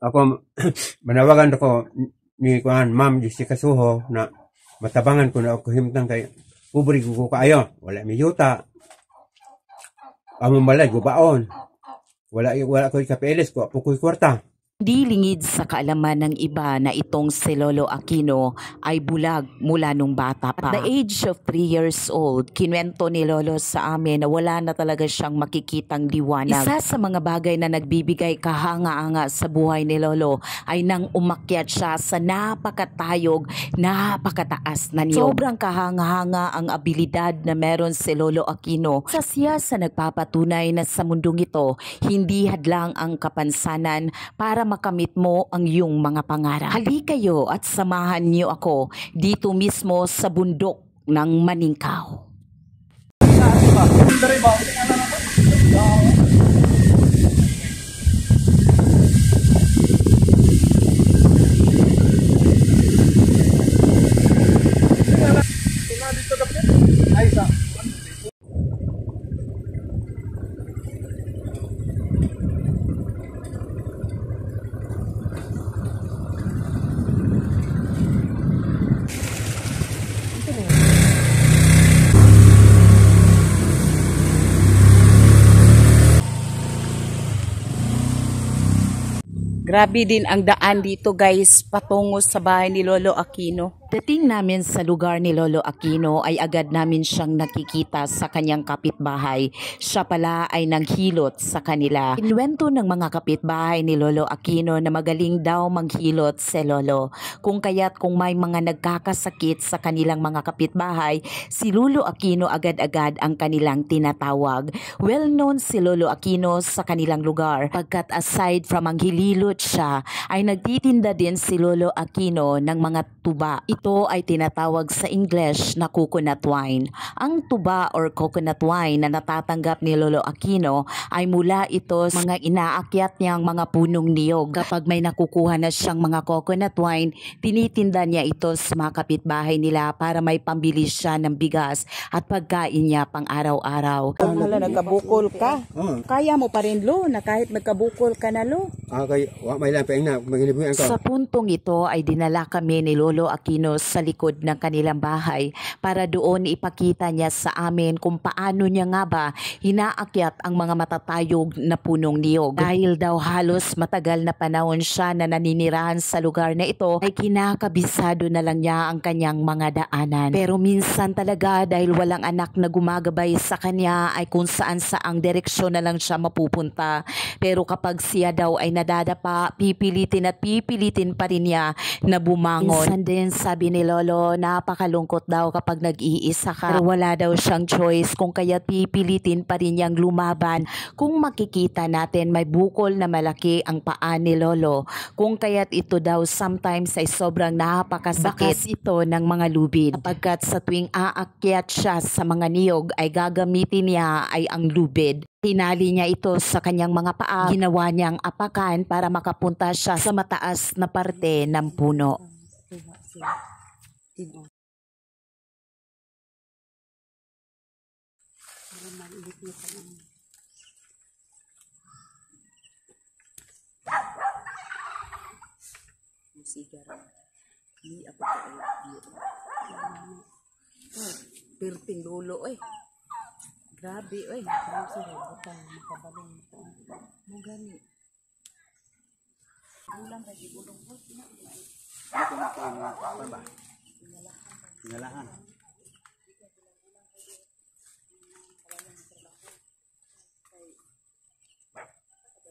Ako, manawagan ako ni kuan Ma'am Jessica Suho na matabangan ko na ako himtang kay ubri ko kaayo. Wala mi yuta. Amo malay gubaon. Wala ko ikapeles ko apo ko'y kwarta. Di lingid sa kaalaman ng iba na itong si Lolo Aquino ay bulag mula nung bata pa. At the age of 3 years old, kinwento ni Lolo sa amin na wala na talaga siyang makikitang liwanag. Isa sa mga bagay na nagbibigay kahanga-anga sa buhay ni Lolo ay nang umakyat siya sa napakatayog, napakataas na niyog. Sobrang kahanga-hanga ang abilidad na meron si Lolo Aquino. Isa siya sa nagpapatunay na sa mundong ito, hindi hadlang ang kapansanan para makamit mo ang iyong mga pangarap. Hali kayo at samahan niyo ako dito mismo sa bundok ng Maningkaw. Grabe din ang daan dito guys, patungo sa bahay ni Lolo Aquino. Dating namin sa lugar ni Lolo Aquino ay agad namin siyang nakikita sa kanyang kapitbahay. Siya pala ay nanghilot sa kanila. Inwento ng mga kapitbahay ni Lolo Aquino na magaling daw manghilot si Lolo. Kung kaya't kung may mga nagkakasakit sa kanilang mga kapitbahay, si Lolo Aquino agad-agad ang kanilang tinatawag. Well known si Lolo Aquino sa kanilang lugar. Pagkat aside from manghilot siya, ay nagtitinda din si Lolo Aquino ng mga tuba. Ito ay tinatawag sa English na coconut wine. Ang tuba or coconut wine na natatanggap ni Lolo Aquino ay mula ito sa mga inaakyat niyang mga punong niyog. Kapag may nakukuha na siyang mga coconut wine, tinitinda niya ito sa mga kapitbahay nila para may pambili siya ng bigas at pagkain niya pang araw-araw. Hala, nagkabukol ka. Kaya mo pa rin, Lo, na kahit nagkabukol ka na, Lo. Kay may lang paing na maginibuyan ko. Sa puntong ito ay dinala kami ni Lolo Aquino sa likod ng kanilang bahay para doon ipakita niya sa amin kung paano niya nga ba hinaakyat ang mga matatayog na punong niyog. Dahil daw halos matagal na panahon siya na naninirahan sa lugar na ito, ay kinakabisado na lang niya ang kanyang mga daanan. Pero minsan talaga dahil walang anak na gumagabay sa kanya ay kung saan saang direksyon na lang siya mapupunta. Pero kapag siya daw ay nadadapa, pipilitin at pipilitin pa rin niya na bumangon. Minsan din sabi ni Lolo, napakalungkot daw kapag nag-iisa ka. Pero wala daw siyang choice kung kaya pipilitin pa rin niyang lumaban. Kung makikita natin may bukol na malaki ang paa ni Lolo. Kung kaya't ito daw sometimes ay sobrang napakasakit. Bakas ito ng mga lubid. Sapagkat sa tuwing aakyat siya sa mga niyog ay gagamitin niya ay ang lubid. Tinali niya ito sa kanyang mga paa, ginawa niyang apakan para makapunta siya sa mataas na parte ng puno. Perting Lolo, oy. Grabe, oy. Makabalong ito. Mo gani. Ulang lagi bulong ko. Ito na ko ba? Pinalahan.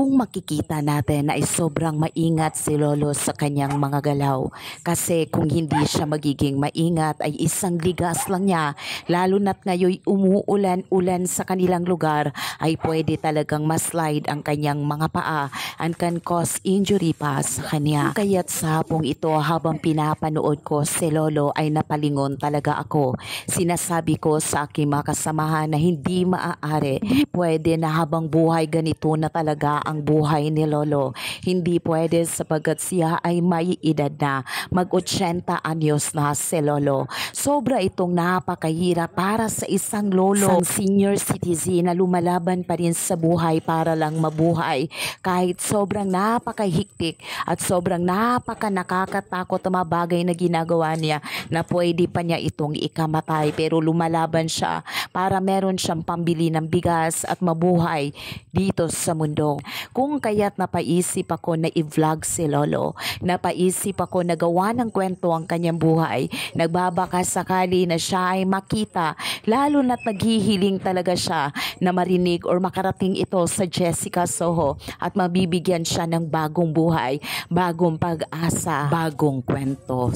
Kung makikita natin na ay sobrang maingat si Lolo sa kanyang mga galaw. Kasi kung hindi siya magiging maingat ay isang ligas lang niya, lalo na't ngayon umuulan-ulan sa kanilang lugar, ay pwede talagang maslide ang kanyang mga paa and can cause injury pa sa kanya. Kaya't sa hapong ito habang pinapanood ko si Lolo ay napalingon talaga ako. Sinasabi ko sa aking mga kasamahan na hindi maaari, pwede na habang buhay ganito na talaga ang buhay ni Lolo. Hindi pwede sapagkat siya ay may edad na, mag-80 anyos na si Lolo. Sobra itong napakahirap para sa isang lolo, isang senior citizen na lumalaban pa rin sa buhay para lang mabuhay. Kahit sobrang napakahiktik at sobrang nakakatakot ang mga bagay na ginagawa niya na pwede pa niya itong ikamatay, pero lumalaban siya para meron siyang pambili ng bigas at mabuhay dito sa mundo. Kung kaya't napaisip ako na i-vlog si Lolo, napaisip ako na gawa ng kwento ang kanyang buhay, nagbabaka sakali na siya ay makita, lalo na't naghihiling talaga siya na marinig or makarating ito sa Jessica Soho at mabibigyan siya ng bagong buhay, bagong pag-asa, bagong kwento.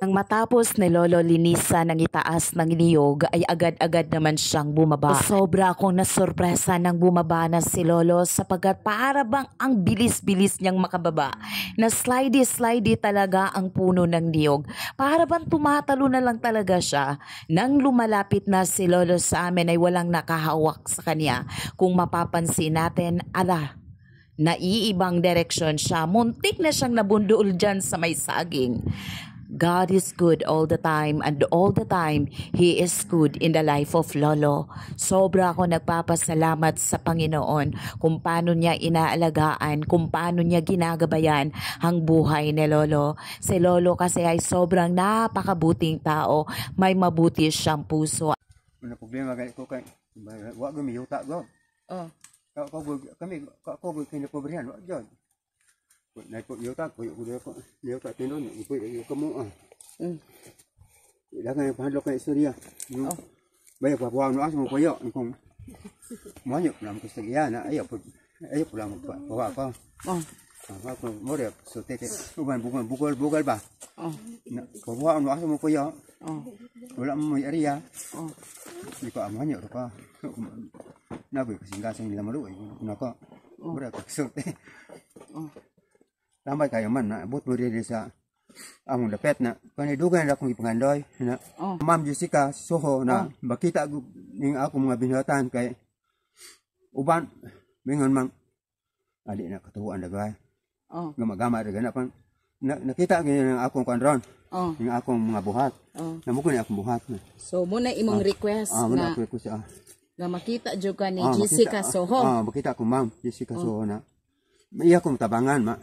Nang matapos ni Lolo linisan ng itaas ng niyog ay agad-agad naman siyang bumaba. Sobra akong nasurpresa nang bumaba na si Lolo sapagkat para bang ang bilis-bilis niyang makababa. Na slidey talaga ang puno ng niyog. Para bang tumatalo na lang talaga siya. Nang lumalapit na si Lolo sa amin ay walang nakahawak sa kanya. Kung mapapansin natin, naiibang direksyon siya. Muntik na siyang nabunduol dyan sa may saging. God is good all the time, and all the time, He is good in the life of Lolo. Sobra ako nagpapasalamat sa Panginoon kung paano niya inaalagaan, kung paano niya ginagabayan ang buhay ni Lolo. Si Lolo kasi ay sobrang napakabuting tao, may mabuti siyang puso. Ano problema ko kay wag mi yuta go. Oh. Kami kinapobrihan wag jud. Nay po yuta ko yuta tinon ko kamo Ilang pahadlok kay istorya. Bayo pa buwan no asmo koyo kung manyo nam ko sagya na ayo po lang pa ko. Ako mo re so tete bukan bukol ba. Na buwan no asmo koyo. Wala mo area. Di ko amanyo ko. Nabi kasi ngasang nila malu nako. Mura ko sote. Tambay kayo man na abot mo rin sa among dapet na panidugan na akong ipangandoy na Ma'am Jessica Soho na bakita ning ako mga binuhatan kay uban mingon mang adi na katuwaan dagay gama-gama daga na pan nakita gyud ang akong kanron ning akong mga buhat namuko ni akong buhat na. So mo na imong request na request nga makita jud ka ni Jessica Soho. Makita ko Ma'am Jessica Soho na iya kong tabangan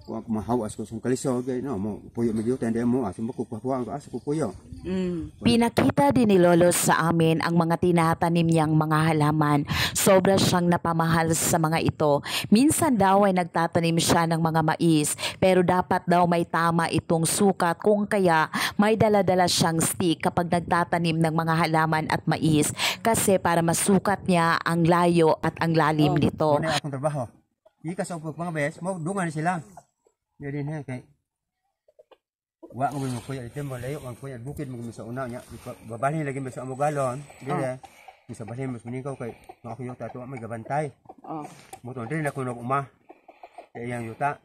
kung mahawas ko sa kalisaw gay no mo puyo medyo tende mo aso mo kukuha ko aso ko puyo. Pinakita din ni Lolo sa amin ang mga tinatanim niyang mga halaman. Sobra siyang napamahal sa mga ito. Minsan daw ay nagtatanim siya ng mga mais, pero dapat daw may tama itong sukat, kung kaya may dala-dala siyang stick kapag nagtatanim ng mga halaman at mais kasi para masukat niya ang layo at ang lalim nito. Ano akong trabaho? Di ka sa mga bes mo dungan sila. Jadi na kay wa ko mo kuya ito mo layo ang kuya bukid mo sa una nya babalhin lagi mo sa amogalon dire sa balhin mo minikaw kay makakuyo ta to may gabantay mo to dire na ko nag-uma kay yang yuta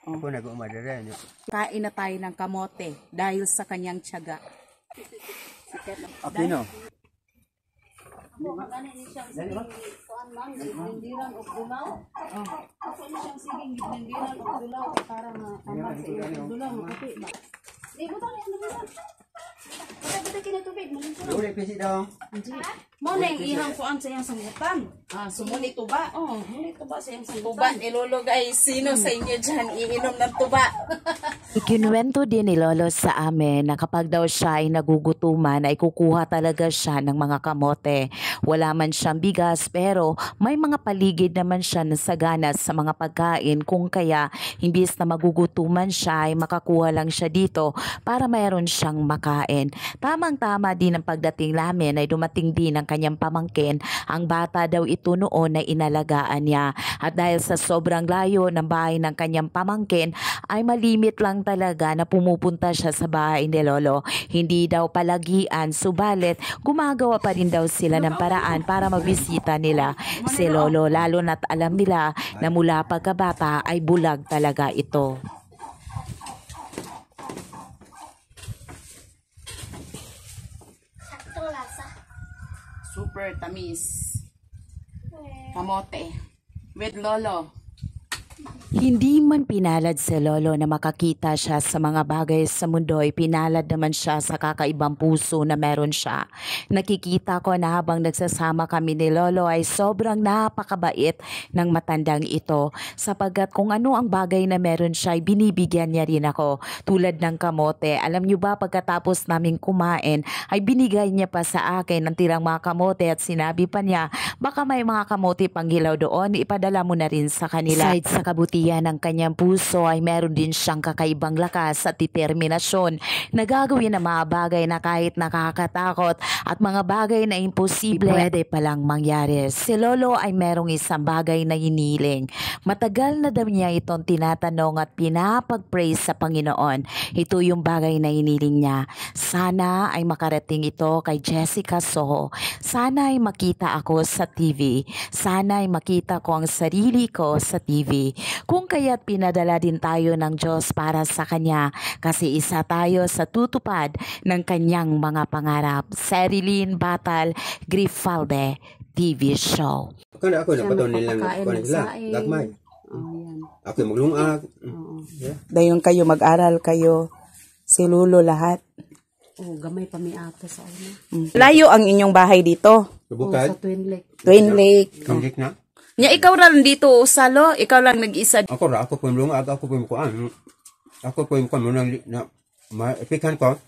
ko nag-uma dire nya Kain na tayo ng kamote dahil sa kanyang tiyaga. Apino Gindiran o dulaw. Ako ni siyang siging gindiran o dulaw para matambal sa iyong dulaw makati ba. Mo tani ano ba? Basta kini tubig mo. uli pisi daw Mo na ihang kuan sa iyang sangutan. Sumuli tuba. Muli tuba sa iyang sangutan. Tuba ni Lolo guys, sino sa inyo diyan iinom ng tuba? Ikinuwento din ni Lolo sa amin na kapag daw siya ay nagugutuman ay kukuha talaga siya ng mga kamote. Wala man siyang bigas pero may mga paligid naman siya na sagana sa mga pagkain, kung kaya imbis na magugutuman siya ay makakuha lang siya dito para mayroon siyang makain. Tamang-tama din ang pagdating namin ay dumating din ang kanyang pamangkin. Ang bata daw ito noon na inalagaan niya. At dahil sa sobrang layo ng bahay ng kanyang pamangkin ay malimit lang talaga na pumupunta siya sa bahay ni Lolo. Hindi daw palagian, subalit gumagawa pa rin daw sila ng paraan para mabisita nila si Lolo, lalo na't alam nila na mula pagkabata ay bulag talaga ito. Saktong lasa. Super tamis. Kamote. With Lolo. Hindi man pinalad si Lolo na makakita siya sa mga bagay sa mundo, ay pinalad naman siya sa kakaibang puso na meron siya. Nakikita ko na habang nagsasama kami ni Lolo ay sobrang napakabait ng matandang ito, sapagkat kung ano ang bagay na meron siya ay binibigyan niya rin ako. Tulad ng kamote, alam niyo ba, pagkatapos naming kumain ay binigay niya pa sa akin ang tirang mga kamote at sinabi pa niya, baka may mga kamote pang hilaw doon, ipadala mo na rin sa kanila. Besides sa kabutihan ng kanyang puso ay meron din siyang kakaibang lakas at determinasyon na gagawin ang mga bagay na kahit nakakatakot at mga bagay na imposible pwede palang mangyari. Si Lolo ay merong isang bagay na hiniling. Matagal na daw niya itong tinatanong at pinapag-pray sa Panginoon. Ito yung bagay na hiniling niya. Sana ay makarating ito kay Jessica Soho. Sana ay makita ako sa TV. Sana ay makita ko ang sarili ko sa TV. Kung kaya't pinadala din tayo ng Diyos para sa Kanya kasi isa tayo sa tutupad ng Kanyang mga pangarap. Serilyn Batal Grifalde TV Show. Kana ako na paton nilang magpapakain kuan ng nila. saing. Gagmay. Yan. Ako maglungag. Yeah. Dayon kayo, mag-aral kayo. Si Lolo lahat. Gamay pa mi ato sa una. Layo ang inyong bahay dito. Sa Subukad. Twin Lake. Twin Lake. Kamdik na. Nya ikaw ra dito usalo, ikaw lang nag-isa. Ako po yung lungag, ako po yung kuan. Ako po yung kuan mo na maipikan ko.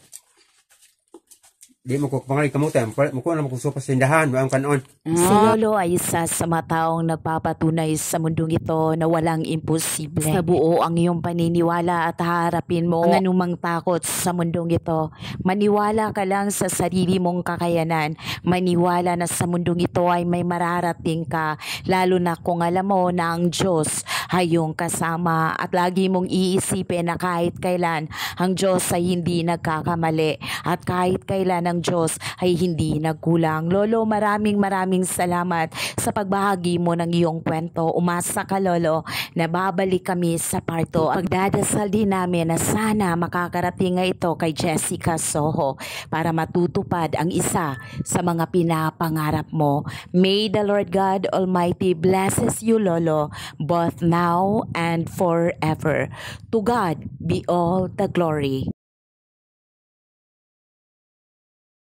Di mo ko pangalit kamuti. Mukuha na mo ko sopa sa tindahan. Ang kanon. Si Lolo ay isa sa mga taong nagpapatunay sa mundong ito na walang imposible. Sa buo ang iyong paniniwala at harapin mo ang anumang takot sa mundong ito. Maniwala ka lang sa sarili mong kakayanan. Maniwala na sa mundong ito ay may mararating ka. Lalo na kung alam mo na ang Diyos ay iyong kasama at lagi mong iisipin na kahit kailan ang Diyos ay hindi nagkakamali at kahit kailan ang Diyos ay hindi nagkulang. Lolo, maraming salamat sa pagbahagi mo ng iyong kwento. Umasa ka, Lolo, na babalik kami sa part 2. Pagdadasal din namin na sana makakarating nga ito kay Jessica Soho para matutupad ang isa sa mga pinapangarap mo. May the Lord God Almighty blesses you, Lolo, both now and forever. To God be all the glory.